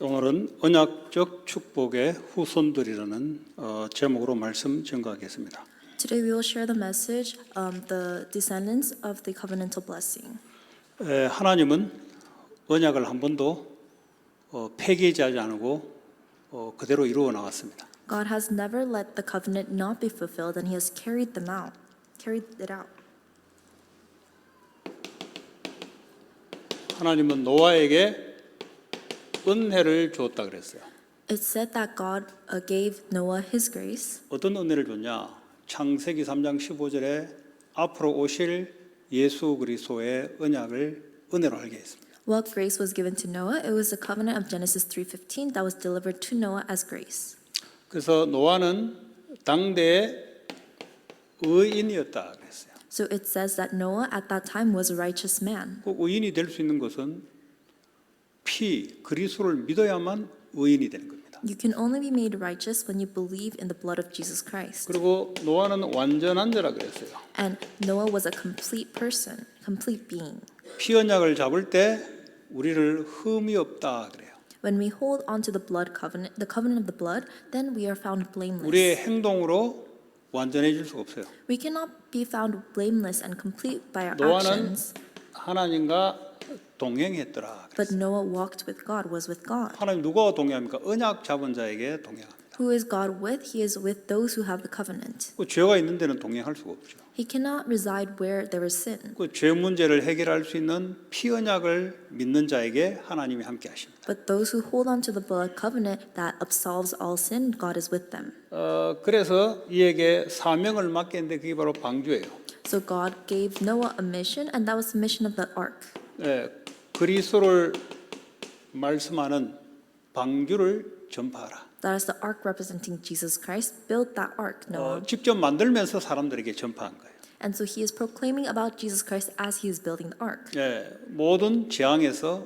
오늘은 언약적 축복의 후손들이라는 제목으로 말씀 증거하겠습니다. Today we will share the message, the descendants of the covenantal blessing. 하나님은 언약을 한 번도 폐기하지 않고 그대로 이루어 나갔습니다. God has never let the covenant not be fulfilled, and He has carried it out. 하나님은 노아에게 은혜를 주었다 그랬어요. It said that God gave Noah His grace. 어떤 은혜를 줬냐? 창세기 3장 15절에 앞으로 오실 예수 그리스도의 은혜로 알게 했습니다. What grace was given to Noah? It was the covenant of Genesis 3:15 that was delivered to Noah as grace. 그래서 노아는 당대의 의인이었다 그랬어요. So it says that Noah at that time was a righteous man. 그 의인이 될 수 있는 것은 그리스도를 믿어야만 의인이 되는 겁니다. You can only be made righteous when you believe in the blood of Jesus Christ. 그리고 노아는 완전한 자라 그랬어요. And Noah was a complete person, complete being. 피 언약을 잡을 때 우리를 흠이 없다 그래요. When we hold on to the covenant of the blood, then we are found blameless. 우리의 행동으로 완전해질 수가 없어요. We cannot be found blameless and complete by our 노아는 actions. 하나님과 동행했더라. But Noah walked with God, was with God. 하나님 누구와 동행합니까? 언약 잡은 자에게 동행합니다. Who is God with? He is with those who have the covenant. 그 죄가 있는 데는 동행할 수가 없죠. He cannot reside where there is sin. 그 죄 문제를 해결할 수 있는 피 언약을 믿는 자에게 하나님이 함께 하십니다. But those who hold on to the blood covenant that absolves all sin, God is with them. 그래서 이에게 사명을 맡겼는데 그게 바로 방주예요. So God gave Noah a mission, and that was the mission of the ark. 그리스도를 말씀하는 방주를 전파하라. That is the ark representing Jesus Christ. Build that ark, Noah. 직접 만들면서 사람들에게 전파한 거예요. And so he is proclaiming about Jesus Christ as he is building the ark. 모든 재앙에서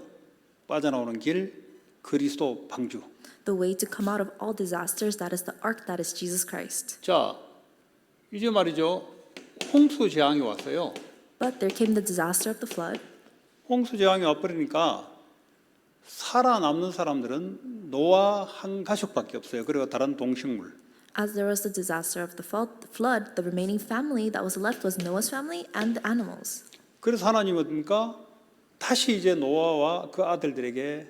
빠져나오는 길 그리스도 방주. The way to come out of all disasters, that is the ark, that is Jesus Christ. 자, 이제 말이죠. 홍수 재앙이 왔어요. But there came the disaster of the flood. 홍수 재앙이 와버리니까 살아남는 사람들은 노아 한 가족밖에 없어요. 그리고 다른 동식물. As there was the disaster of the flood, the remaining family that was left was Noah's family and the animals. 그래서 하나님은 뭡니까? 다시 이제 노아와 그 아들들에게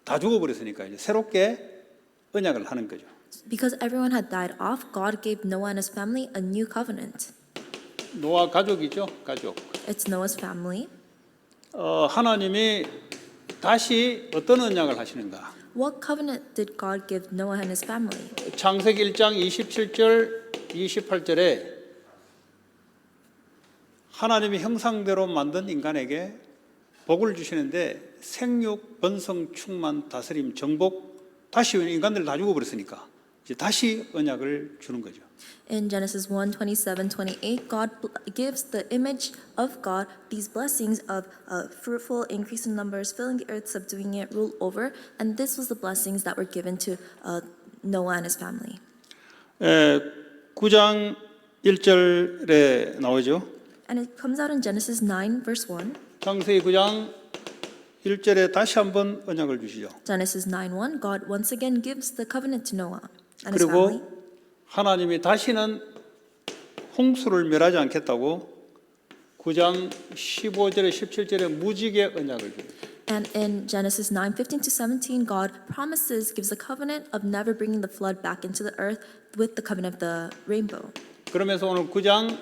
다 죽어버렸으니까 이제 새롭게 언약을 하는 거죠. Because everyone had died off, God gave Noah and his family a new covenant. 노아 가족이죠, 가족. It's Noah's family. 하나님이 다시 어떤 언약을 하시는가? What covenant did God give Noah and his family? 창세기 1장 27절, 28절에 하나님이 형상대로 만든 인간에게 복을 주시는데 생육, 번성, 충만, 다스림, 정복. 다시 인간들 다 죽어버렸으니까 이제 다시 언약을 주는 거죠. In Genesis 1:27-28, God gives the image of God these blessings of fruitful, increase in numbers, filling the earth, subduing it, rule over, and this was the blessings that were given to Noah and his family. 9장 1절에 나오죠. And it comes out in Genesis 9:1. 창세기 9장 1절에 다시 한번 언약을 주시죠. Genesis 9:1, God once again gives the covenant to Noah and his family. 그리고 하나님이 다시는 홍수를 멸하지 않겠다고 9장 15절에 17절에 무지개 언약을 줍니다. And in Genesis 9:15-17, God promises, gives a covenant of never bringing the flood back into the earth with the covenant of the rainbow. 그러면서 오늘 9장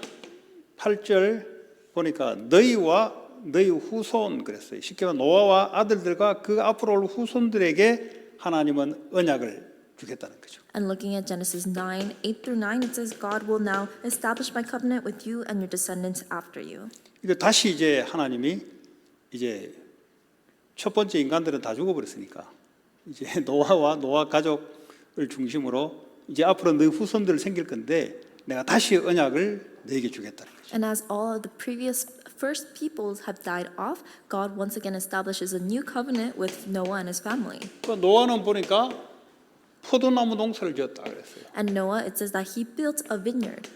8절 보니까 너희와 너희 후손 그랬어요. 쉽게 말하면 노아와 아들들과 그 앞으로 올 후손들에게 하나님은 언약을 주겠다는 거죠. And looking at Genesis 9:8-9, it says, God will now establish my covenant with you and your descendants after you. 이거 다시 이제 하나님이 이제 첫 번째 인간들은 다 죽어버렸으니까 이제 노아와 노아 가족을 중심으로 이제 앞으로 너희 후손들 생길 건데 내가 다시 언약을 너에게 주겠다는 거죠. And as all of the previous first peoples have died off, God once again establishes a new covenant with Noah and his family. 그 노아는 보니까 포도나무 농사를 지었다 그랬어요. And Noah, it says that he built a vineyard.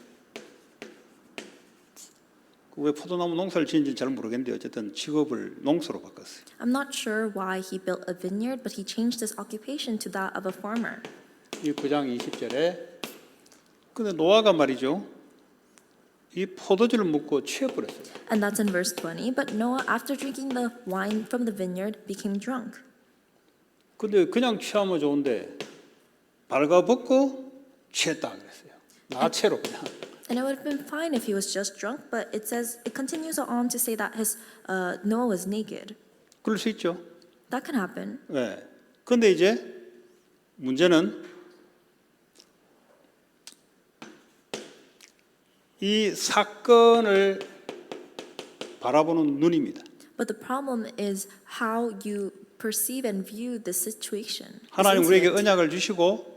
왜 포도나무 농사를 지은지 잘 모르겠는데 어쨌든 직업을 농사로 바꿨어요. I'm not sure why he built a vineyard, but he changed his occupation to that of a farmer. 이 9장 20절에 근데 노아가 말이죠. 이 포도주를 먹고 취해버렸어요. And that's in verse 20. But Noah, after drinking the wine from the vineyard, became drunk. 근데 그냥 취하면 좋은데 발가벗고 취했다 그랬어요. 나체로 그냥. And it would have been fine if he was just drunk, but it says it continues on to say that Noah was naked. 그럴 수 있죠. That can happen. 네. 근데 이제 문제는 이 사건을 바라보는 눈입니다. But the problem is how you perceive and view the situation. this 하나님 우리에게 incident. 언약을 주시고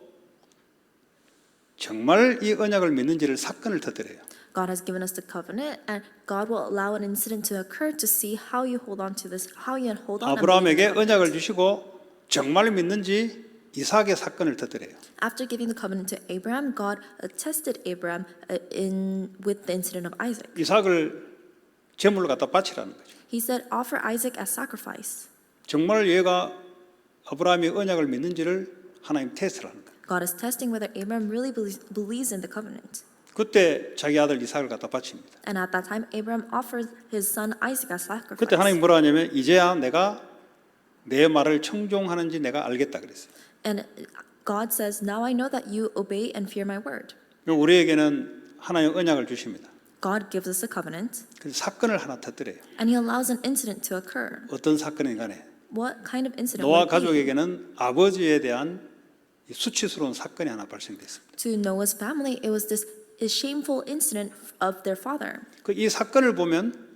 정말 이 언약을 믿는지를 사건을 터뜨려요. God has given us the covenant, and God will allow an incident to occur to see how you hold on to this, how you hold on. and believe in 아브라함에게 the covenant. 언약을 주시고 정말 믿는지 이삭의 사건을 터뜨려요. After giving the covenant to Abraham, God tested Abraham with the incident of Isaac. 이삭을 제물로 갖다 바치라는 거죠. He said, "Offer Isaac as sacrifice." 정말 얘가 아브라함의 언약을 믿는지를 하나님 테스트를 하는 거예요. God is testing whether Abraham really believes in the covenant. 그때 자기 아들 이삭을 갖다 바칩니다. And at that time, Abraham offered his son Isaac as sacrifice. 그때 하나님 뭐라 하냐면 이제야 내가 내 말을 청종하는지 내가 알겠다 그랬어요. And God says, "Now I know that you obey and fear my word." 우리에게는 하나님 언약을 주십니다. God gives us a covenant, 그래서 사건을 하나 터뜨려요. and He allows an incident to occur. 어떤 사건인 간에 What kind of incident 노아 would it be? 가족에게는 아버지에 대한 이 수치스러운 사건이 하나 발생됐습니다. To Noah's family, it was this shameful incident of their father. 이 사건을 보면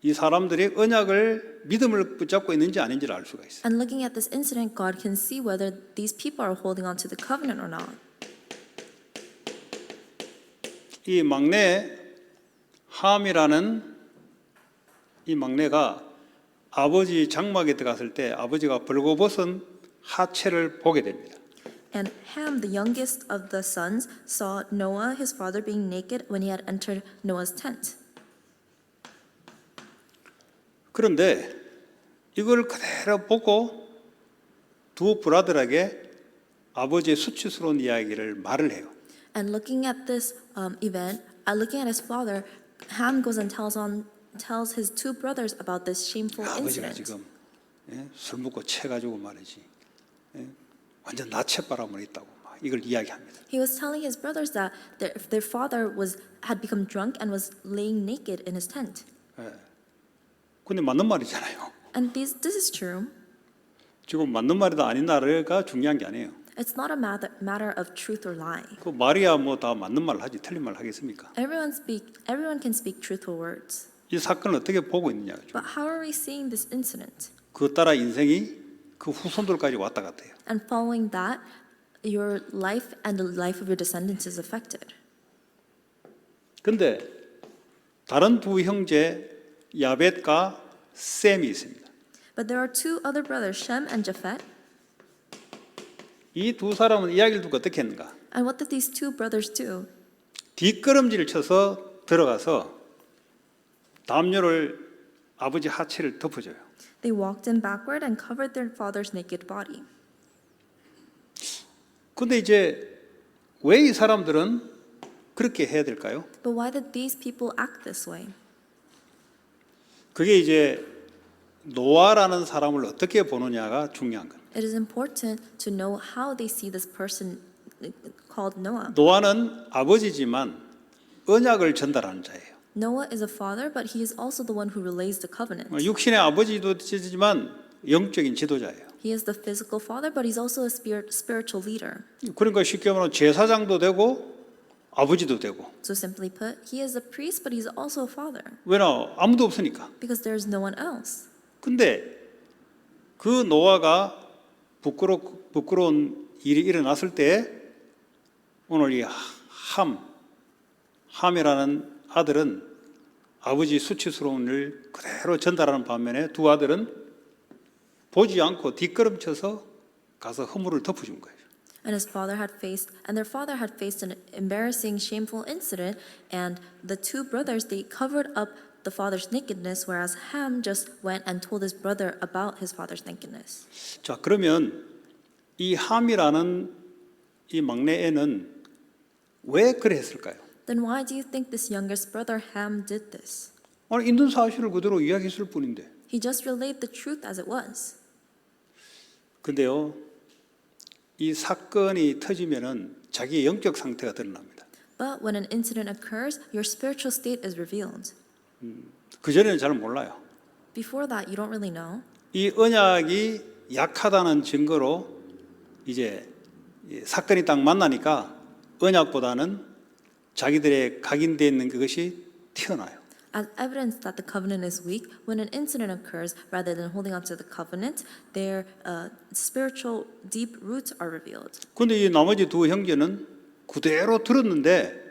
이 사람들이 언약을 믿음을 붙잡고 있는지 아닌지를 알 수가 있어요. And looking at this incident, God can see whether these people are holding on to the covenant or not. 이 막내 함이라는 이 막내가 아버지 장막에 들어갔을 때 아버지가 벌거벗은 하체를 보게 됩니다. And Ham, the youngest of the sons, saw Noah, his father, being naked when he had entered Noah's tent. 그런데 이걸 그대로 보고 두 브라더에게 아버지의 수치스러운 이야기를 말을 해요. And looking at this event, looking at his father, Ham goes and tells his two brothers about this shameful 아버지가 incident. 지금 술 먹고 채가지고 말이지 완전 나체바람을 있다고 막 이걸 이야기합니다. He was telling his brothers that their father had become drunk and was laying naked in his tent. 근데 맞는 말이잖아요. And this is true. 지금 맞는 말이다 아닌 말이가 중요한 게 아니에요. It's not a matter of truth or lie. 그 말이야 뭐 다 맞는 말을 하지 틀린 말을 하겠습니까? Everyone can speak truthful words. 이 사건을 어떻게 보고 있느냐죠. But how are we seeing this incident? 그 따라 인생이 그 후손들까지 왔다 갔다 해요. And following that, your life and the life of your descendants is affected. 근데 다른 두 형제 야벳과 셈이 있습니다. But there are two other brothers, Shem and Japheth. 이 두 사람은 이야기를 듣고 어떻게 했는가? And what did these two brothers do? 뒷걸음질을 쳐서 들어가서 담요를 아버지 하체를 덮어줘요. They walked in backward and covered their father's naked body. 근데 이제 왜 이 사람들은 그렇게 해야 될까요? But why did these people act this way? 그게 이제 노아라는 사람을 어떻게 보느냐가 중요한 겁니다. It is important to know how they see this person called Noah. 노아는 아버지지만 언약을 전달하는 자예요. Noah is a father, but he is also the one who relays the covenant. 육신의 아버지도 지지만 영적인 지도자예요. He is the physical father, but he's also a spiritual leader. 그러니까 쉽게 말하면 제사장도 되고 아버지도 되고. So simply put, he is a priest, but he's also a father. 왜냐? 아무도 없으니까. Because there is no one else. 근데 그 노아가 부끄러운 일이 일어났을 때 오늘 이 함이라는 아들은 아버지 수치스러운 일 그대로 전달하는 반면에 두 아들은 보지 않고 뒷걸음쳐서 가서 허물을 덮어준 거예요. their father had faced an embarrassing, shameful incident, and the two brothers, they covered up the father's nakedness, whereas Ham just went and told his brother about his father's nakedness. 자, 그러면 이 함이라는 이 막내 애는 왜 그래 했을까요? Then why do you think this youngest brother Ham did this? 아니, 있는 사실을 그대로 이야기했을 뿐인데. He just relayed the truth as it was. 근데요, 이 사건이 터지면은 자기의 영적 상태가 드러납니다. But when an incident occurs, your spiritual state is revealed. 그 전에는 잘 몰라요. Before that, you don't really know. 이 언약이 약하다는 증거로 이제 이 사건이 딱 만나니까 언약보다는 자기들의 각인되어 있는 그것이 튀어나와요. As evidence that the covenant is weak, when an incident occurs, rather than holding on to the covenant, their spiritual deep roots are revealed. 그런데 이 나머지 두 형제는 그대로 들었는데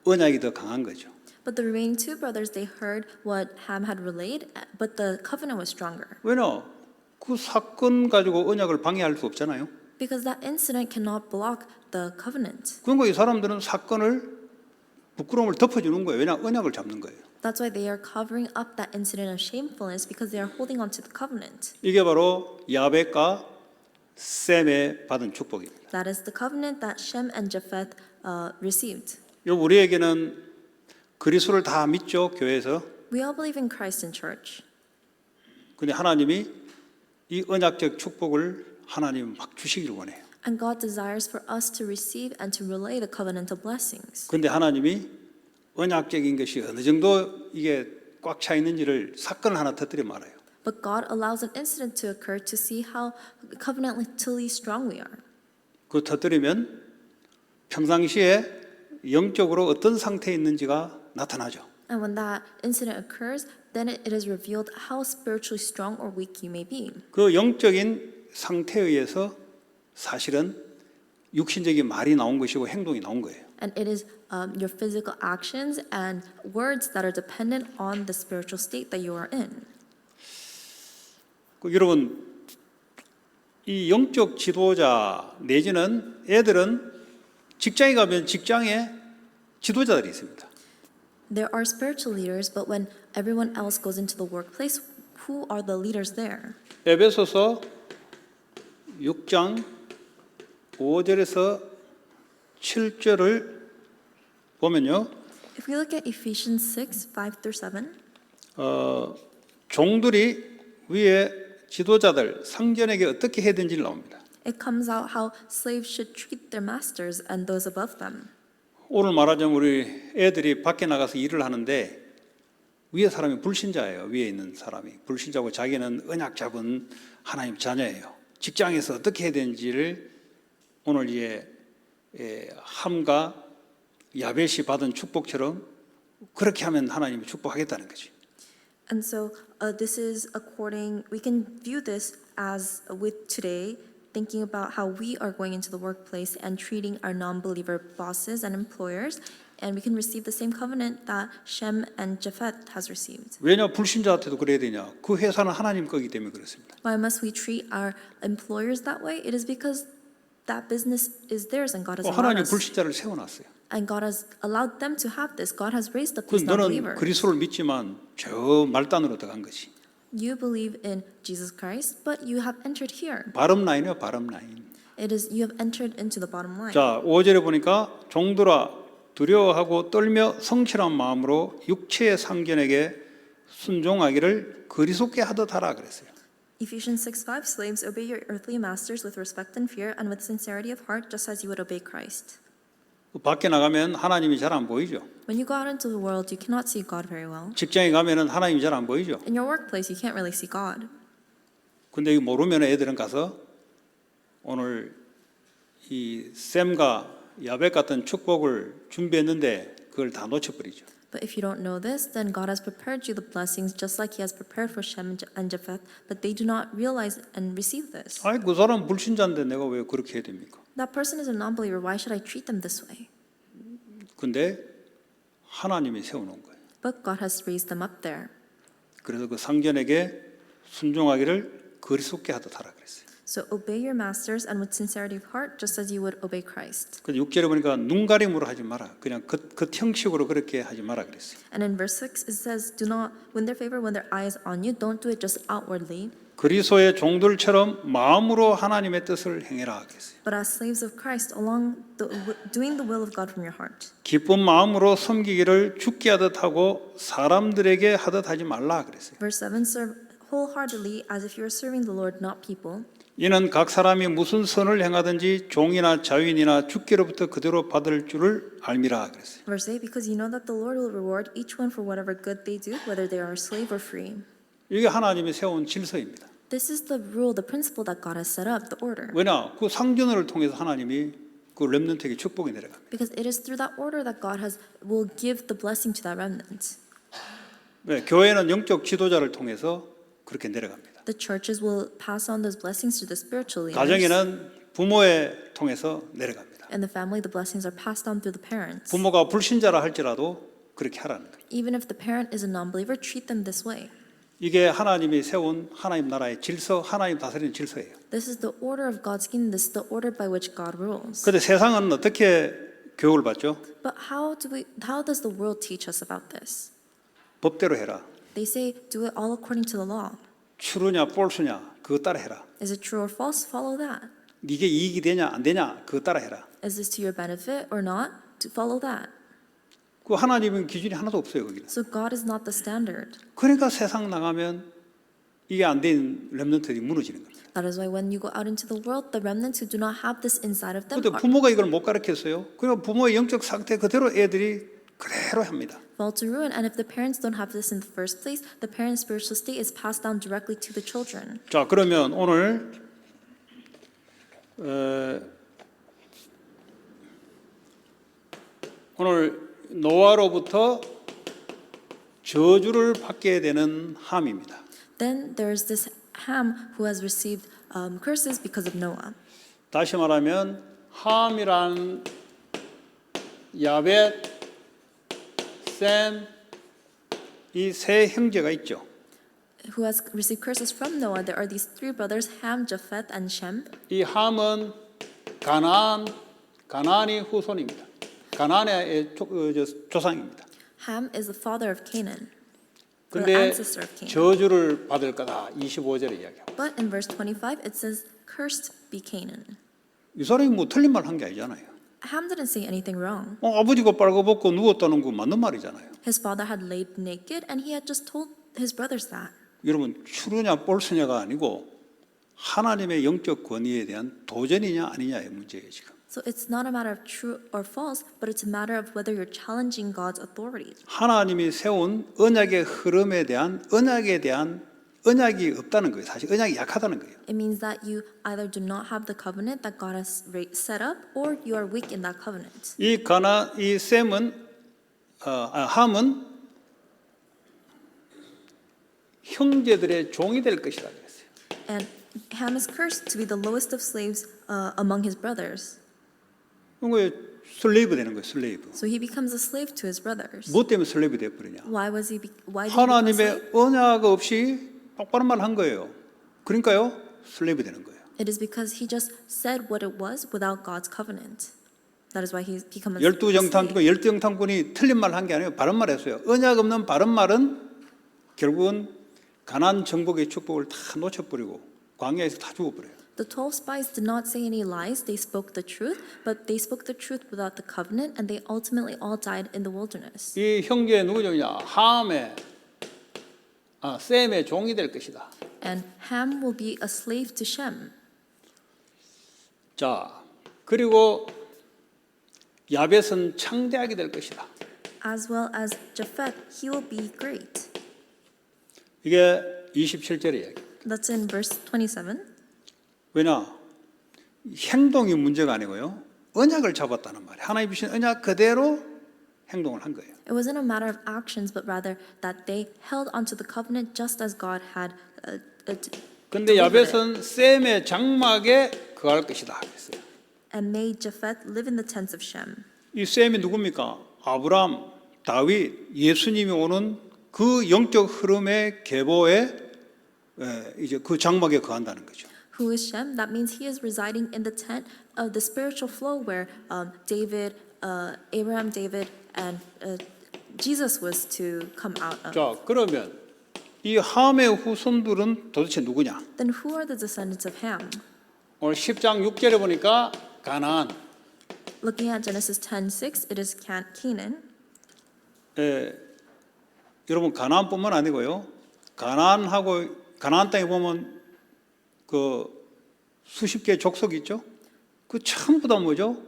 언약이 더 강한 거죠. But the remaining two brothers, they heard what Ham had relayed, but the covenant was stronger. 왜냐? 그 사건 가지고 언약을 방해할 수 없잖아요. Because that incident cannot block the covenant. 그러니까 이 사람들은 사건을 부끄러움을 덮어주는 거예요. 왜냐? 언약을 잡는 거예요. That's why they are covering up that incident of shamefulness because they are holding on to the covenant. 이게 바로 야벳과 셈에 받은 축복입니다. That is the covenant that Shem and Japheth received. 우리에게는 그리스도를 다 믿죠, 교회에서. We all believe in Christ in church. 근데 하나님이 이 언약적 축복을 하나님 막 주시기를 원해요. And God desires for us to receive and to relay the covenantal blessings. 근데 하나님이 언약적인 것이 어느 정도 이게 꽉 차 있는지를 사건을 하나 터뜨려 말아요. But God allows an incident to occur to see how covenantally strong we are. 그 터뜨리면 평상시에 영적으로 어떤 상태에 있는지가 나타나죠. And when that incident occurs, then it is revealed how spiritually strong or weak you may be. 그 영적인 상태에 의해서 사실은 육신적인 말이 나온 것이고 행동이 나온 거예요. And it is your physical actions and words that are dependent on the spiritual state that you are in. 여러분, 이 영적 지도자 내지는 애들은 직장에 가면 직장에 지도자들이 있습니다. There are spiritual leaders, but when everyone else goes into the workplace, who are the leaders there? 에베소서 6장 5절에서 7절을 보면요. If we look at Ephesians 6, 5 through 7, 종들이 위에 지도자들 상전에게 어떻게 해야 되는지 나옵니다. it comes out how slaves should treat their masters and those above them. 오늘 말하자면 우리 애들이 밖에 나가서 일을 하는데 위에 사람이 불신자예요. 위에 있는 사람이 불신자고 자기는 언약 잡은 하나님 자녀예요. 직장에서 어떻게 해야 되는지를 오늘 이제 함과 야벳이 받은 축복처럼 그렇게 하면 하나님이 축복하겠다는 거지. And so this is we can view this as with today, thinking about how we are going into the workplace and treating our non-believer bosses and employers, and we can receive the same covenant that Shem and Japheth has received. 왜냐 불신자한테도 그래야 되냐? 그 회사는 하나님 거기 때문에 그렇습니다. Why must we treat our employers that way? It is because that business is theirs and God has allowed 하나님 us. 불신자를 세워놨어요. And God has allowed them to have this. God has raised up 그 these 너는 non-believers. 그리스도를 믿지만 저 말단으로 들어간 거지. You believe in Jesus Christ, but you have entered here. 바람 라인이요, 바람 라인. It is you have entered into the bottom line. 자, 5절에 보니까 종들아 두려워하고 떨며 성실한 마음으로 육체의 상견에게 순종하기를 그리스도께 하듯 하라 그랬어요. Ephesians 6:5 Slaves, obey your earthly masters with respect and fear and with sincerity of heart, just as you would obey Christ. 밖에 나가면 하나님이 잘 안 보이죠. When you go out into the world, you cannot see God very well. 직장에 가면은 하나님이 잘 안 보이죠. In your workplace, you can't really see God. 근데 이거 모르면 애들은 가서 오늘 이 샘과 야벳 같은 축복을 준비했는데 그걸 다 놓쳐버리죠. But if you don't know this, then God has prepared you the blessings just like He has prepared for Shem and Japheth, but they do not realize and receive this. 아니 그 사람 불신자인데 내가 왜 그렇게 해야 됩니까? That person is a non-believer. Why should I treat them this way? 근데 하나님이 세워놓은 거예요. But God has raised them up there. 그래서 그 상전에게 순종하기를 그리스도께 하듯 하라 그랬어요. So obey your masters and with sincerity of heart, just as you would obey Christ. 그 6절에 보니까 눈가림으로 하지 마라. 그냥 그 형식으로 그렇게 하지 마라 그랬어요. And in verse 6, it says, do not win their favor when their eye is on you. Don't do it just outwardly, 그리스도의 종들처럼 마음으로 하나님의 뜻을 행해라 그랬어요. but as slaves of Christ, doing the will of God from your heart. 기쁜 마음으로 섬기기를 주께 하듯 하고 사람들에게 하듯 하지 말라 그랬어요. Verse 7, serve wholeheartedly as if you are serving the Lord, not people. 이는 각 사람이 무슨 선을 행하든지 종이나 자유인이나 주께로부터 그대로 받을 줄을 알미라 그랬어요. Verse 8, because you know that the Lord will reward each one for whatever good they do, whether they are slave or free. 이게 하나님이 세운 질서입니다. This is the rule, the principle that God has set up, the order. 왜냐? 그 상전을 통해서 하나님이 그 렘넌트에게 축복이 내려갑니다. Because it is through that order that God will give the blessing to that remnant. 네, 교회는 영적 지도자를 통해서 그렇게 내려갑니다. The churches will pass on those blessings to the spiritual leaders. 가정에는 부모에 통해서 내려갑니다. In the family, the blessings are passed on through the parents. 부모가 불신자라 할지라도 그렇게 하라는 거예요. Even if the parent is a non-believer, treat them this way. 이게 하나님이 세운 하나님 나라의 질서, 하나님 다스리는 질서예요. This is the order of God's kingdom. This is the order by which God rules. 그런데 세상은 어떻게 교육을 받죠? But how does the world teach us about this? 법대로 해라. They say, do it all according to the law. 추루냐 폴수냐 그거 따라 해라. Is it true or false? Follow that. 이게 이익이 되냐 안 되냐 그거 따라 해라. Is this to your benefit or not? To follow that. 그 하나님은 기준이 하나도 없어요 거기는. So God is not the standard. 그러니까 세상 나가면 이게 안 된 렘넌트들이 무너지는 겁니다. That is why when you go out into the world, the remnants who do not have this inside of them 근데 부모가 이걸 못 가르쳤어요. 그러니까 부모의 영적 상태 그대로 애들이 그대로 합니다. fall to ruin. And if the parents don't have this in the first place, the parents' spiritual state is passed down directly to the children. 자 그러면 오늘 노아로부터 저주를 받게 되는 함입니다. Then there is this Ham who has received curses because of Noah. 다시 말하면 함이란 야벳, 셈, 이 세 형제가 있죠. Who has received curses from Noah? There are these three brothers, Ham, Japheth, and Shem. 이 함은 가나안의 후손입니다. 가나안의 조상입니다. Ham is the father of Canaan, the 근데 ancestor of Canaan. 저주를 받을 거다. 25절에 이야기합니다. But in verse 25, it says, "Cursed be Canaan." 이 사람이 뭐 틀린 말 한 게 아니잖아요. Ham didn't say anything wrong. 아버지가 빨가벗고 누웠다는 거 맞는 말이잖아요. His father had laid naked, and he had just told his brothers that. 여러분 추루냐 볼스냐가 아니고 하나님의 영적 권위에 대한 도전이냐 아니냐의 문제예요 지금. So it's not a matter of true or false, but it's a matter of whether you're challenging God's authority. 하나님이 세운 언약의 흐름에 대한 언약이 없다는 거예요. 사실 언약이 약하다는 거예요. It means that you either do not have the covenant that God has set up, or you are weak in that covenant. 이 셈은 함은 형제들의 종이 될 것이다 그랬어요. And Ham is cursed to be the lowest of slaves among his brothers. 그거 슬레이브 되는 거예요. 슬레이브. So he becomes a slave to his brothers. 뭐 때문에 슬레이브 돼 버리냐? Why did he become a slave? 하나님의 언약 없이 똑바른 말 한 거예요. 그러니까요, 슬레이브 되는 거예요. It is because he just said what it was without God's covenant. That is why he's become a 열두 slave. 정탐꾼이 틀린 말 한 게 아니에요. 바른 말 했어요. 언약 없는 바른 말은 결국은 가나안 정복의 축복을 다 놓쳐버리고 광야에서 다 죽어버려요. The 12 spies did not say any lies. They spoke the truth, but they spoke the truth without the covenant, and they ultimately all died in the wilderness. 이 형제 누구냐? 셈의 종이 될 것이다. And Ham will be a slave to Shem. 자, 그리고 야벳은 창대하게 될 것이다. As well as Japheth, he will be great. 이게 27절의 이야기. That's in verse 27. 왜냐? 행동이 문제가 아니고요. 언약을 잡았다는 말이에요. 하나님 주신 언약 그대로 행동을 한 거예요. It wasn't a matter of actions, but rather that they held onto the covenant just as God had. 근데 야벳은 셈의 장막에 거할 것이다 그랬어요. And made Japheth live in the tents of Shem. 이 셈이 누굽니까? 아브람, 다윗, 예수님이 오는 그 영적 흐름의 계보에 이제 그 장막에 거한다는 거죠. Who is Shem? That means he is residing in the tent of the spiritual flow where Abraham, David, and Jesus was to come out of. 자, 그러면 이 함의 후손들은 도대체 누구냐? Then who are the descendants of Ham? 오늘 10장 6절에 보니까 가나안. Looking at Genesis 10:6, it is Canaan. 여러분 가나안뿐만 아니고요. 가나안 땅에 보면 그 수십 개의 족속이 있죠. 그 전부 다 뭐죠?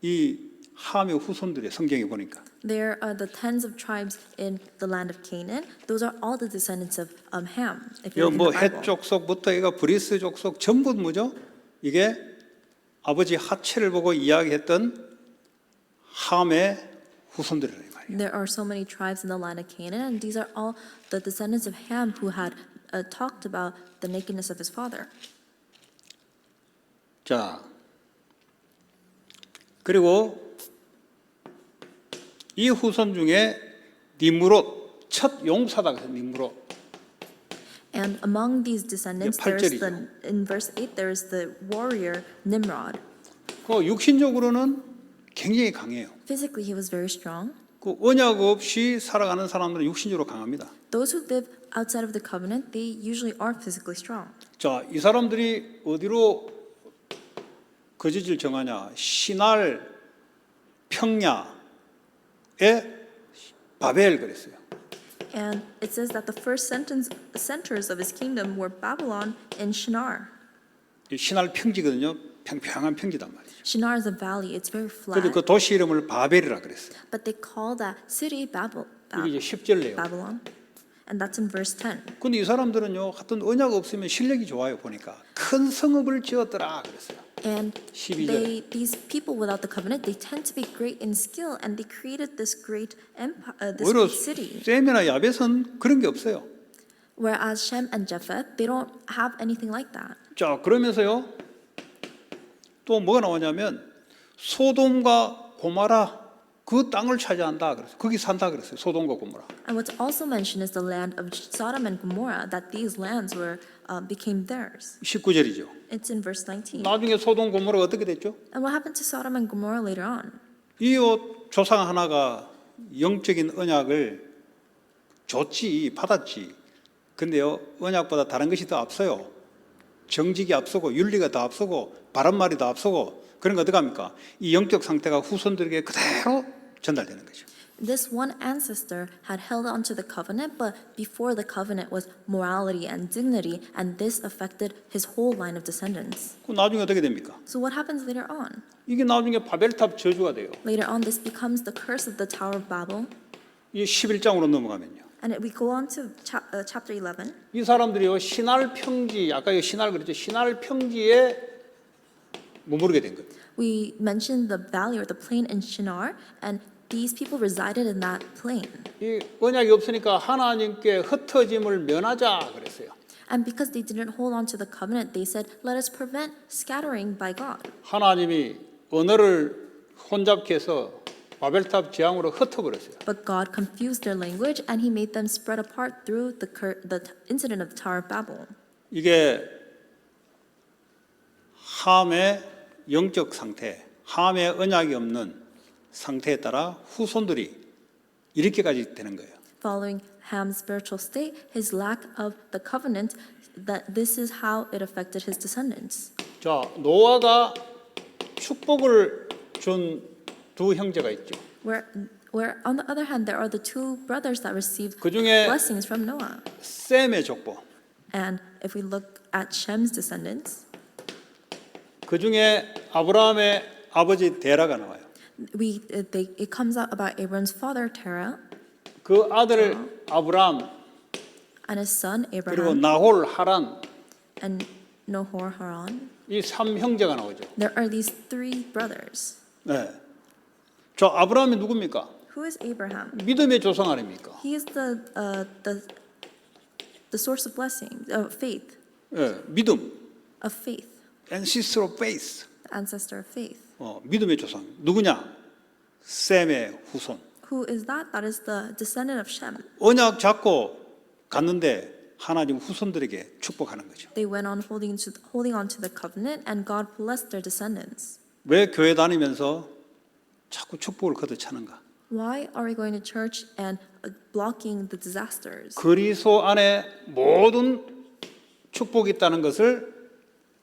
이 함의 후손들의 성경에 보니까. There are the tens of tribes in the land of Canaan. Those are all the descendants of Ham. If you look in 뭐 the 헷 Bible. 족속부터 얘가 브리스 족속 전부 뭐죠? 이게 아버지 하체를 보고 이야기했던 함의 후손들이라 이 말이에요. There are so many tribes in the land of Canaan, and these are all the descendants of Ham who had talked about the nakedness of his father. 자, 그리고 이 후손 중에 니므롯 첫 용사다 그래서 니므롯. And among these descendants, 이제 there's 8절이죠. in verse 8, there is the warrior Nimrod. 그 육신적으로는 굉장히 강해요. Physically, he was very strong. 그 언약 없이 살아가는 사람들은 육신적으로 강합니다. Those who live outside of the covenant, they usually are physically strong. 자, 이 사람들이 어디로 거주지를 정하냐? 신할 평야에 바벨 그랬어요. And it says that the first centers of his kingdom were Babylon and Shinar. 이 신할 평지거든요. 평평한 평지단 말이죠. Shinar is a valley; it's very 그래서 flat. 그 도시 이름을 바벨이라 그랬어요. But they call that city 이게 이제 10절래요. Babylon, and that's in verse 10. 근데 이 사람들은요, 하여튼 언약 없으면 실력이 좋아요 보니까 큰 성읍을 지었더라 그랬어요. And 12절. these people without the covenant, they tend to be great in skill, and they created this great empire, this 오히려 great city. 셈이나 야벳은 그런 게 없어요. Whereas Shem and Japheth, they don't have anything like that. 자, 그러면서요, 또 뭐가 나오냐면 소돔과 고모라 그 땅을 차지한다 그랬어요. 거기 산다 그랬어요. 소돔과 고모라. And what's also mentioned is the land of Sodom and Gomorrah, that these lands became theirs. 19절이죠. It's in verse 19. 나중에 소돔 고모라가 어떻게 됐죠? And what happened to Sodom and Gomorrah later on? 이 조상 하나가 영적인 언약을 줬지, 받았지. 근데요, 언약보다 다른 것이 더 앞서요. 정직이 앞서고 윤리가 더 앞서고 바른말이 더 앞서고 그런 거 어떻게 합니까? 이 영적 상태가 후손들에게 그대로 전달되는 거죠. This one ancestor had held on to the covenant, but before the covenant was morality and dignity, and this affected his whole line of descendants. 그 나중에 어떻게 됩니까? So what happens later on? 이게 나중에 바벨탑 저주가 돼요. Later on, this becomes the curse of the Tower of Babel. 이 11장으로 넘어가면요. And we go on to chapter 11. 이 사람들이요, 신할 평지, 아까 이 신할 그랬죠. 신할 평지에 머무르게 된 거예요. We mentioned the valley or the plain in Shinar, and these people resided in that plain. 이 언약이 없으니까 하나님께 흩어짐을 면하자 그랬어요. And because they didn't hold on to the covenant, they said, "Let us prevent scattering by God." 하나님이 언어를 혼잡케 해서 바벨탑 재앙으로 흩어버렸어요. But God confused their language, and He made them spread apart through the incident of the Tower of Babel. 이게 함의 영적 상태, 함의 언약이 없는 상태에 따라 후손들이 이렇게까지 되는 거예요. Following Ham's spiritual state, his lack of the covenant, that this is how it affected his descendants. 자, 노아가 축복을 준 두 형제가 있죠. Where on the other hand, there are the two brothers that received 그 중에 blessings from Noah. 셈의 족보, And if we look at Shem's descendants, 그 중에 아브라함의 아버지 데라가 나와요. it comes out about Abram's father Terah 그 아들 아브라함 and his son 그리고 Abraham 나홀, 하란 and Nahor, Haran. 이 삼 형제가 나오죠. There are these three brothers. 네. 저 아브라함이 누굽니까? Who is Abraham? 믿음의 조상 아닙니까? He is the source of blessing, of faith, 예, 믿음, of faith, ancestor of faith. the ancestor of faith. 믿음의 조상 누구냐? 셈의 후손. Who is that? That is the descendant of Shem. 언약 잡고 갔는데 하나님 후손들에게 축복하는 거죠. They went on holding on to the covenant, and God blessed their descendants. 왜 교회 다니면서 자꾸 축복을 걷어차는가? Why are we going to church and blocking the disasters? 그리스도 안에 모든 축복이 있다는 것을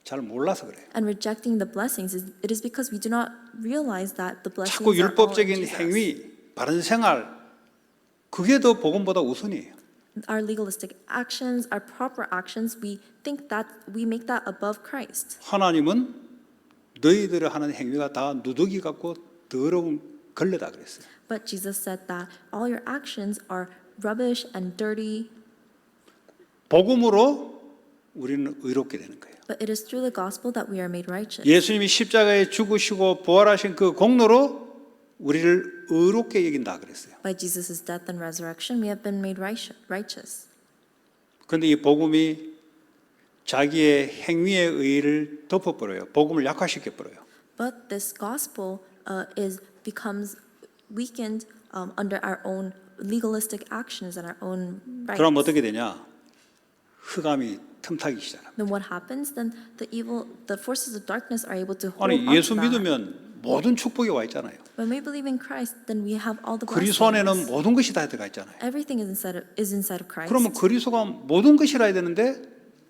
잘 몰라서 그래요. And rejecting the blessings, it is because we do not realize that the blessings 자꾸 are all in 율법적인 Jesus. 행위, 바른 생활, 그게 더 복음보다 우선이에요. Our legalistic actions, our proper actions, we think that we make that above Christ. 하나님은 너희들이 하는 행위가 다 누더기 같고 더러운 걸레다 그랬어요. But Jesus said that all your actions are rubbish and dirty, 복음으로 우리는 의롭게 되는 거예요. but it is through the gospel that we are made righteous. 예수님이 십자가에 죽으시고 부활하신 그 공로로 우리를 의롭게 여긴다 그랬어요. By Jesus' death and resurrection, we have been made righteous. 그런데 이 복음이 자기의 행위의 의의를 덮어버려요. 복음을 약화시켜버려요. But this gospel becomes weakened under our own legalistic actions and our own rights. 그럼 어떻게 되냐? 흑암이 틈타기 시작합니다. Then what happens? Then the forces of darkness are able to hold 아니 on 예수 to that. 믿으면 모든 축복이 와 있잖아요. When we believe in Christ, then we have all the 그리스도 안에는 blessings. 모든 것이 다 들어가 있잖아요. Everything is inside of Christ. 그러면 그리스도가 모든 것이라 해야 되는데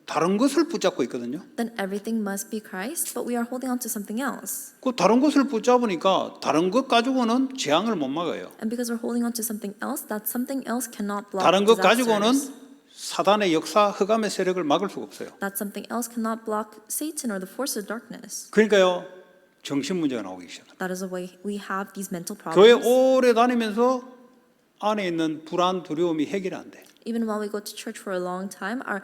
다른 것을 붙잡고 있거든요. Then everything must be Christ, but we are holding on to something else. 그 다른 것을 붙잡으니까 다른 것 가지고는 재앙을 못 막아요. And because we're holding on to something else, that something else cannot block 다른 것 disasters. 가지고는 사단의 역사, 흑암의 세력을 막을 수가 없어요. That something else cannot block Satan or the force of darkness. 그러니까요, 정신 문제가 나오기 시작합니다. That is the way we have these mental 교회 problems. 오래 다니면서 안에 있는 불안, 두려움이 해결이 안 돼. Even while we go to church for a long time, our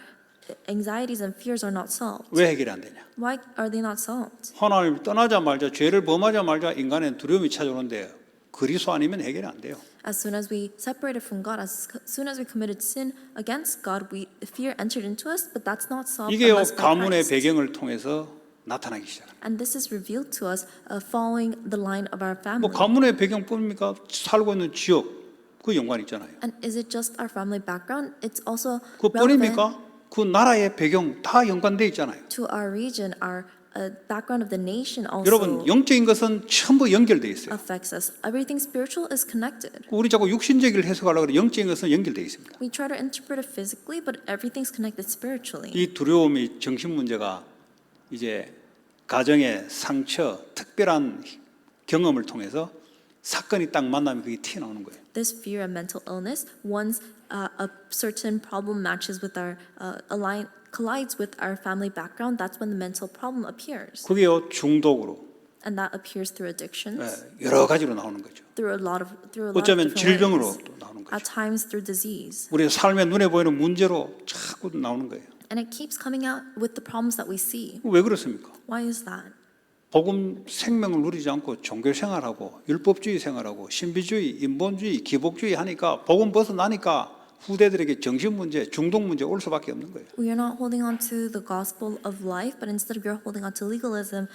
anxieties and fears are not solved. 왜 해결이 안 되냐? Why are they not solved? 하나님을 떠나자마자 죄를 범하자마자 인간의 두려움이 찾아오는데 그리스도 아니면 해결이 안 돼요. As soon as we separated from God, as soon as we committed sin against God, fear entered into us, but that's not solved 이게요 unless by 가문의 Christ. 배경을 통해서 나타나기 시작합니다. And this is revealed to us following the line of our family. 뭐 가문의 배경뿐입니까? 살고 있는 지역 그 연관 있잖아요. And is it just our family background? It's also 그뿐입니까? relevant 그 나라의 배경 다 연관돼 있잖아요. to our region, our background of the nation also 여러분 영적인 것은 전부 연결돼 있어요. affects us. Everything spiritual is connected. 우리 자꾸 육신적인 해석하려고 그래 영적인 것은 연결돼 있습니다. We try to interpret it physically, but everything's connected spiritually. 이 두려움이 정신 문제가 이제 가정의 상처, 특별한 경험을 통해서 사건이 딱 만나면 그게 튀어나오는 거예요. This fear and mental illness, once a certain problem matches with our collides with our family background, that's when the mental problem appears, 그게요 중독으로 and that appears through addictions, 여러 가지로 나오는 거죠. through a lot of 어쩌면 different 질병으로 ways. 또 나오는 At 거죠. times through disease, 우리 삶의 눈에 보이는 문제로 자꾸 나오는 거예요. and it keeps coming out with the problems that we see. 왜 그렇습니까? Why is that? 복음 생명을 누리지 않고 종교 생활하고 율법주의 생활하고 신비주의, 인본주의, 기복주의 하니까 복음 벗어나니까 후대들에게 정신 문제, 중독 문제 올 수밖에 없는 거예요. We are not holding on to the gospel of life, but instead we are holding on to legalism,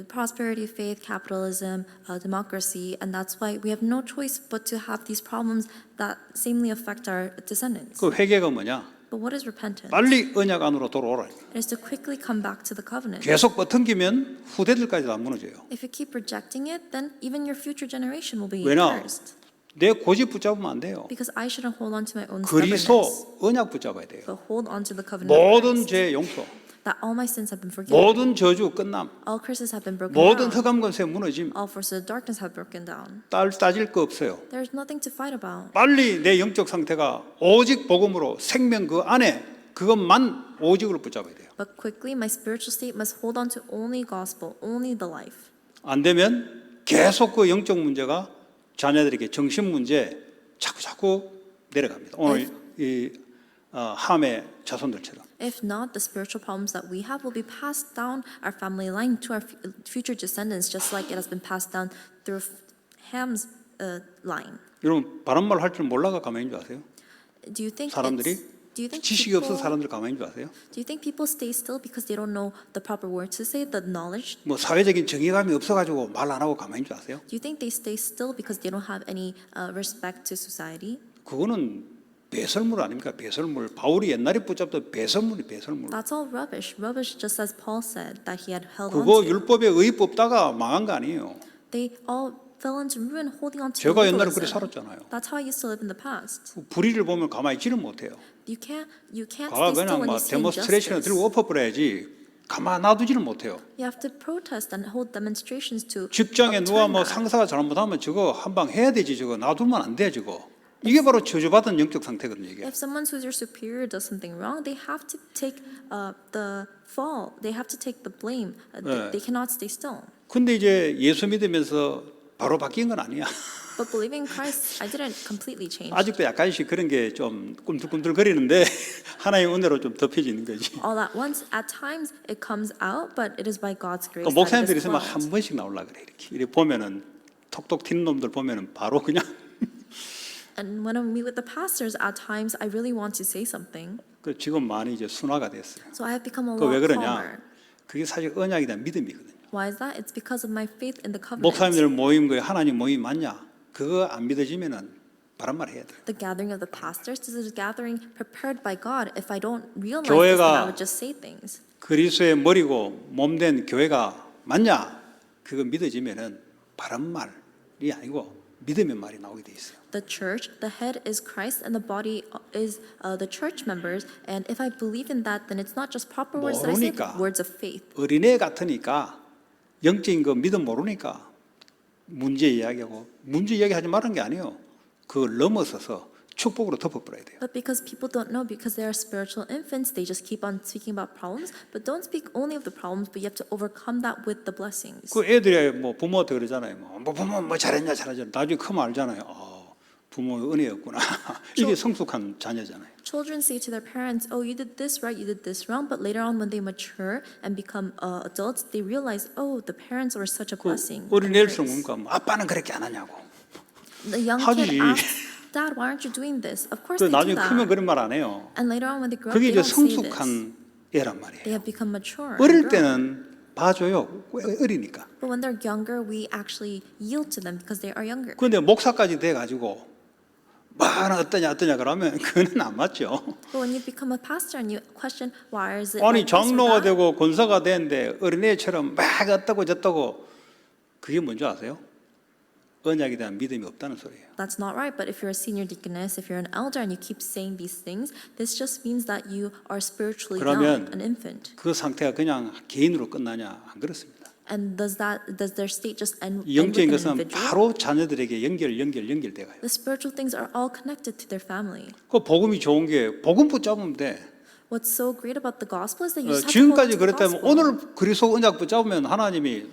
prosperity, faith, capitalism, democracy, and that's why we have no choice but to have these problems that samely affect our descendants. 그 회개가 뭐냐? But what is repentance? 빨리 언약 안으로 돌아오라. It is to quickly come back to the covenant. 계속 버팅기면 후대들까지도 안 무너져요. If you keep rejecting it, then even your future generation will be 왜냐? cursed. 내 고집 붙잡으면 안 돼요. Because I shouldn't hold on to my own 그리스도 stubbornness, 언약 붙잡아야 돼요. but hold on to the covenant of 모든 Christ, 죄 용서, that all my sins have been forgiven, 모든 저주 끝남, all curses have been broken 모든 down, 흑암 권세 무너짐, all forces of darkness have broken down. 따질 거 없어요. There is nothing to fight about. 빨리 내 영적 상태가 오직 복음으로 생명 그 안에 그것만 오직으로 붙잡아야 돼요. But quickly, my spiritual state must hold on to only gospel, only the life. 안 되면 계속 그 영적 문제가 자녀들에게 정신 문제 자꾸 내려갑니다. 오늘 이 함의 자손들처럼. If not, the spiritual problems that we have will be passed down our family line to our future descendants, just like it has been passed down through Ham's line. 여러분 바른말 할 줄 몰라가 가만히 있는 줄 아세요? Do you think 사람들이 do you think 지식이 없어서 people, 사람들 가만히 있는 줄 아세요? do you think people stay still because they don't know the proper words to say, the knowledge? 뭐 사회적인 정의감이 없어가지고 말 안 하고 가만히 있는 줄 아세요? Do you think they stay still because they don't have any respect to society? 그거는 배설물 아닙니까? 배설물. 바울이 옛날에 붙잡던 배설물이 배설물. That's all rubbish. Rubbish, just as Paul said that he had held 그거 on to. 율법에 의의 뽑다가 망한 거 아니에요. They all fell into ruin holding on to 제가 옛날에 그렇게 legalism. 살았잖아요. That's how I used to live in the past. 불의를 보면 가만히 있지를 못해요. You can't 가가 stay still 그냥 when 막 you see 데모스트레이션을 injustice. 들고 엎어버려야지 가만 놔두지를 못해요. You have to protest and hold demonstrations to 직장에 누가 upturn 뭐 that. 상사가 잘못하면 저거 한 방 해야 되지. 저거 놔두면 안 돼. 저거. 이게 바로 저주받은 영적 상태거든요. 이게. If someone who's your superior does something wrong, they have to take the fall. They have to take the blame. They cannot stay still. 근데 이제 예수 믿으면서 바로 바뀐 건 아니야. But believing in Christ, I didn't completely change. 아직도 약간씩 그런 게 좀 꿈틀꿈틀거리는데 하나님의 은혜로 좀 덮여지는 거지. All at once, at times it comes out, but it is by God's grace. 그 that it 목사님들이 is 있으면 closed. 한 번씩 나올라 그래. 이렇게 보면은 톡톡 튀는 놈들 보면은 바로 그냥 And when I meet with the pastors, at times I really want to say something. 그 지금 많이 이제 순화가 됐어요. So I have become a 그 왜 lot 그러냐? calmer. 그게 사실 언약에 대한 믿음이거든요. Why is that? It's because of my faith in the covenant. 목사님들 모임 거에 하나님 모임 맞냐? 그거 안 믿어지면은 바란 말 해야 돼요. The gathering of the pastors, this is a gathering prepared by God. If I don't realize 교회가 this, then I would just say things. 그리스도의 머리고 몸된 교회가 맞냐? 그거 믿어지면은 바란 말이 아니고 믿음의 말이 나오게 돼 있어요. The church, the head is Christ, and the body is the church members. And if I believe in that, then it's not just proper words that I say, 모르니까. but words of faith. 어린애 같으니까 영적인 거 믿음 모르니까 문제 이야기하고 문제 이야기하지 말은 게 아니에요. 그걸 넘어서서 축복으로 덮어버려야 돼요. But because people don't know, because they are spiritual infants, they just keep on speaking about problems. But don't speak only of the problems, but you have to overcome that with the blessings. 그 애들이 뭐 부모한테 그러잖아요. 뭐 부모 뭐 잘했냐 잘하잖아. 나중에 크면 알잖아요. 부모의 은혜였구나. 이게 성숙한 자녀잖아요. Children say to their parents, "Oh, you did this right, you did this wrong." But later on, when they mature and become adults, they realize, "Oh, the parents were such a 그 blessing." 어린애일수록 뭔가 뭐 아빠는 그렇게 안 하냐고. The young 하지. kid asks, "Dad, why aren't you doing this?" Of course 그 they do 나중에 크면 that. 그런 말 안 해요. And later on, when they grow up, 그게 they 이제 don't say this. 성숙한 애란 They 말이에요. have become mature. 어릴 and grown. 때는 봐줘요. 어리니까. But when they're younger, we actually yield to them because they are younger. 그런데 목사까지 돼가지고 뭐는 어떠냐 그러면 그거는 안 맞죠. But when you become a pastor and you question why is it 아니 like this or 장로가 that, 되고 권사가 되는데 어린애처럼 막 어떠고 저떠고 그게 뭔지 아세요? 언약에 대한 믿음이 없다는 소리예요. that's not right. But if you're a senior deaconess, if you're an elder and you keep saying these things, this just means that you are spiritually young, 그러면 an infant. 그 상태가 그냥 개인으로 끝나냐? 안 그렇습니다. And does their state just end with 영적인 an 것은 individual? 바로 자녀들에게 연결돼가요. The spiritual things are all connected to their family. 그 복음이 좋은 게 복음 붙잡으면 돼. What's so great about the gospel is that you just have to hold 지금까지 to the 그랬다면 gospel. 오늘 그리스도 언약 붙잡으면 하나님이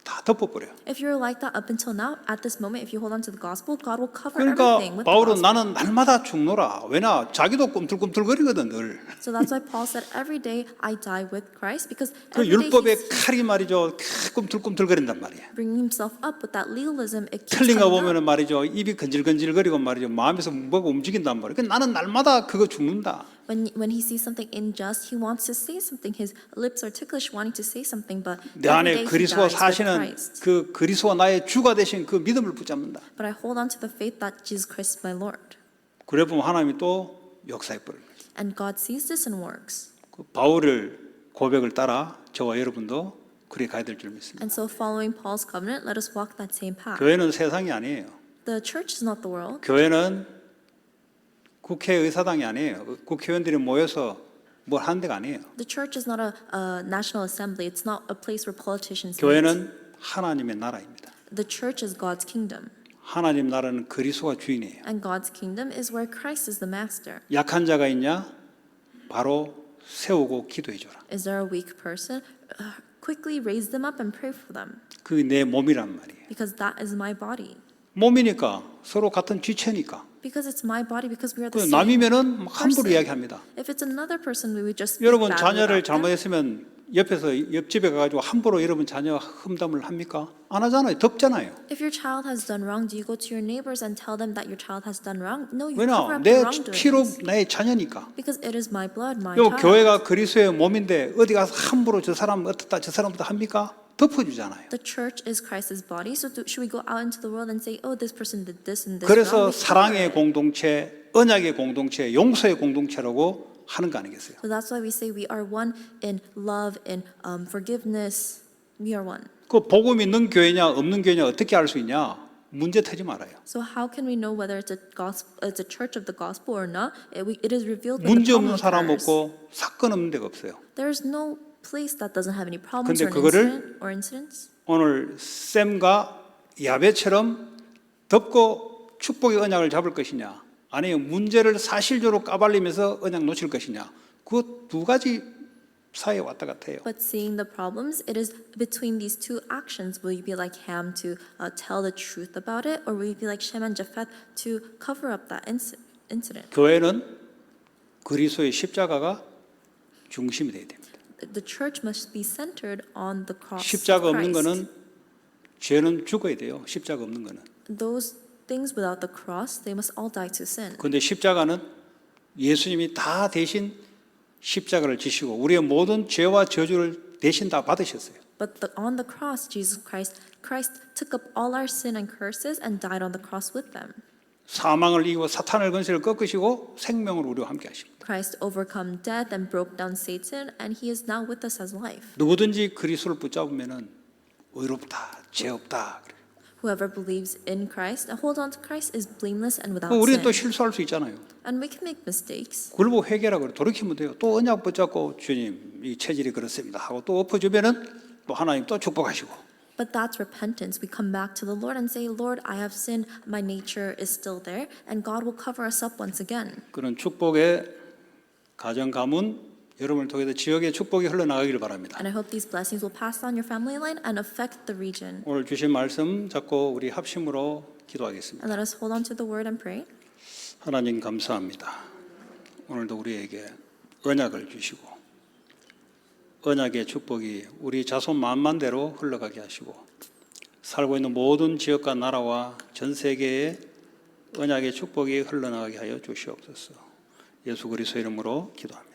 다 덮어버려요. If you're like that up until now, at this moment, if you hold on to the gospel, God will cover 그러니까 everything with the 바울은 gospel. 나는 날마다 죽노라. 왜냐? 자기도 꿈틀꿈틀거리거든 늘. So that's why Paul said, every day I die with Christ, because 그 every day 율법의 he's 칼이 말이죠. 꿈틀꿈틀거린단 말이에요. bringing himself up with that legalism. It keeps 틀린 거 coming 보면은 up. 말이죠. 입이 건질건질거리고 말이죠. 마음에서 뭐가 움직인단 말이에요. 그러니까 나는 날마다 그거 죽는다. When he sees something unjust, he wants to say something. His lips are ticklish, wanting to say something, but 내 every 안에 day he 그리스도와 dies with 사시는 Christ. 그 그리스도와 나의 주가 되신 그 믿음을 붙잡는다. But I hold on to the faith that Jesus Christ is my Lord. 그래 보면 하나님이 또 역사해 버려요. And God sees this and works. 그 바울을 고백을 따라 저와 여러분도 그래 가야 될 줄 믿습니다. And so following Paul's covenant, let us walk that same path. 교회는 세상이 아니에요. The church is not the world. 교회는 국회의사당이 아니에요. 국회의원들이 모여서 뭘 하는 데가 아니에요. The church is not a national assembly. It's not a place where politicians meet. 교회는 하나님의 나라입니다. The church is God's kingdom. 하나님 나라는 그리스도가 주인이에요. And God's kingdom is where Christ is the master. 약한 자가 있냐? 바로 세우고 기도해 줘라. Is there a weak person? Quickly raise them up and pray for them. 그게 내 몸이란 말이에요. Because that is my body. 몸이니까 서로 같은 지체니까. Because it's my body. Because we are 그 the same 남이면은 함부로 person. 이야기합니다. If it's another person, we would just speak 여러분 badly 자녀를 about them. 잘못했으면 옆에서 옆집에 가가지고 함부로 여러분 자녀 흠담을 합니까? 안 하잖아요. 덮잖아요. If your child has done wrong, do you go to your neighbors and tell them that your child has done wrong? No, you 왜냐? cover up 내 the wrongdoings. 피로 나의 자녀니까. Because it is my blood, my 요 child. 교회가 그리스도의 몸인데 어디 가서 함부로 저 사람 어떻다 저 사람부터 합니까? 덮어주잖아요. The church is Christ's body. So should we go out into the world and say, "Oh, this person did this and this 그래서 wrong"? We cover 사랑의 it. 공동체, 언약의 공동체, 용서의 공동체라고 하는 거 아니겠어요? So that's why we say we are one in love, in forgiveness. We are one. 그 복음 있는 교회냐 없는 교회냐 어떻게 알 수 있냐? 문제 터지 말아요. So how can we know whether it's a church of the gospel or not? It is revealed when the 문제 problem 없는 사람 occurs. 없고 사건 없는 데가 없어요. There is no place that doesn't have any problems 근데 or, 그거를 incidents. 오늘 샘과 야베처럼 덮고 축복의 언약을 잡을 것이냐, 아니면 문제를 사실적으로 까발리면서 언약 놓칠 것이냐, 그 두 가지 사이에 왔다 갔다 해요. But seeing the problems, it is between these two actions. Will you be like Ham to tell the truth about it, or will you be like Shem and Japheth to cover up that incident? 교회는 그리스도의 십자가가 중심이 돼야 됩니다. The church must be centered on the cross of 십자가 없는 Christ. 거는 죄는 죽어야 돼요. 십자가 없는 거는. Those things without the cross, they must all die to sin. 그런데 십자가는 예수님이 다 대신 십자가를 지시고 우리의 모든 죄와 저주를 대신 다 받으셨어요. But on the cross, Christ took up all our sin and curses and died on the cross with them. 사망을 이기고 사탄의 권세를 꺾으시고 생명으로 우리와 함께 하십니다. Christ overcome death and broke down Satan, and He is now with us as life. 누구든지 그리스도를 붙잡으면은 의롭다, 죄 없다. Whoever believes in Christ and hold on to Christ is blameless and without 우리는 또 sin. 실수할 수 있잖아요. And we can make mistakes. 그걸 보고 회개라고 그래. 돌이키면 돼요. 또 언약 붙잡고 주님 이 체질이 그렇습니다 하고 또 엎어주면은 또 하나님 또 축복하시고. But that's repentance. We come back to the Lord and say, Lord, I have sinned. My nature is still there. And God will cover us up once again. 그런 축복의 가정 가문 여러분을 통해서 지역의 축복이 흘러나가기를 바랍니다. And I hope these blessings will pass on your family line and affect the region. 오늘 주신 말씀 잡고 우리 합심으로 기도하겠습니다. And let us hold on to the word and pray. 하나님 감사합니다. 오늘도 우리에게 언약을 주시고 언약의 축복이 우리 자손 만만대로 흘러가게 하시고 살고 있는 모든 지역과 나라와 전 세계에 언약의 축복이 흘러나가게 하여 주시옵소서. 예수 그리스도 이름으로 기도합니다.